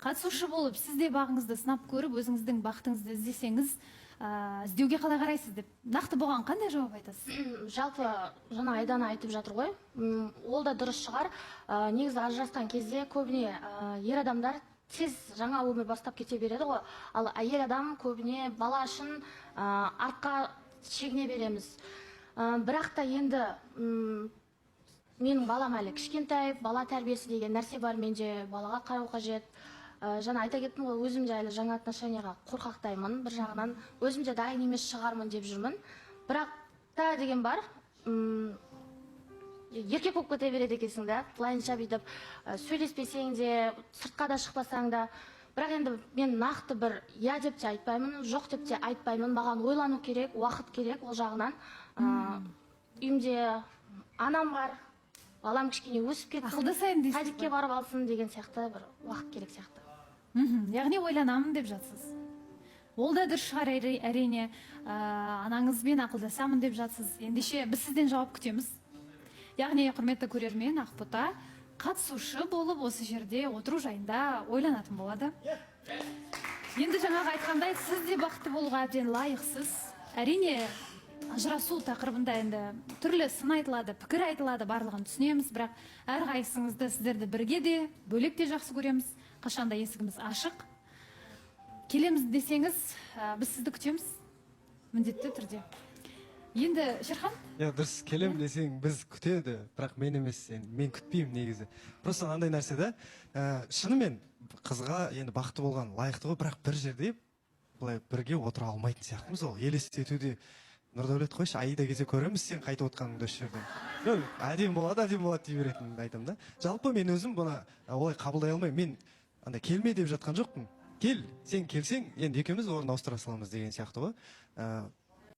қатысушы болып сіз де бағыңызды сынап көріп өзіңіздің бақытыңызды іздесеңіз, іздеуге қалай қарайсыз деп нақты болған қандай жауап айтасыз? Жалпы жаңа Айдана айтып жатыр ғой, ол да дұрыс шығар. Негізі ажырасқан кезде көбіне ер адамдар тез жаңа өмір бастап кете береді ғой, ал әйел адам көбіне бала үшін артқа шегіне береміз. Бірақ та енді менің балам әлі кішкентай, бала тәрбиесі деген нәрсе бар, менде балаға қарау қажет. Жаңа айта кеттім ғой, өзім де әлі жаңа отношенияға қорқақтаймын, бір жағынан өзім де дайын емес шығармын деп жүрмін. Бірақ та деген бар, еркек болып кете береді екенсің да, былайынша бүйтіп сөйлеспесең де, сыртқа да шықпасаң да. Бірақ енді мен нақты бір я деп те айтпаймын, жоқ деп те айтпаймын, маған ойлану керек, уақыт керек ол жағынан. Үйімде анам бар, балам кішкене өсіп кетсін, садикке барып алсын деген сияқты бір уақыт керек сияқты. Яғни ойланамын деп жатсыз. Ол да дұрыс шығар, әрине, анаңызбен ақылдасамын деп жатсыз. Ендеше біз сізден жауап күтеміз. Яғни, құрметті көрермен, Ақбота қатысушы болып осы жерде отыру жайында ойланатын болады. Енді жаңағы айтқандай, сіз де бақытты болуға әбден лайықсыз. Әрине, ажырасу тақырыбында енді түрлі сын айтылады, пікір айтылады, барлығын түсінеміз, бірақ әрқайсыңызды сіздерді бірге де, бөлек те жақсы көреміз. Қашанда есігіміз ашық. Келеміз десеңіз, біз сізді күтеміз, міндетті түрде. Енді Шерхан? Дұрыс, келем десең біз күтеді, бірақ мен емес, мен күтпеймін негізі. Просто андай нәрсе да, шынымен қызға енді бақытты болған лайықты ғой, бірақ бір жерде былай бірге отыра алмайтын сияқтымыз ол. Елестетуде Нұрдәулет қойшы, айда кезде көреміз сен қайтып отқаныңды осы жерде. Әдем болады дей беретінімді айтам да. Жалпы мен өзім бұны олай қабылдай алмаймын. Мен андай келме деп жатқан жоқпын. Кел, сен келсең, енді екеуміз орын ауыстыра саламыз деген сияқты ғой.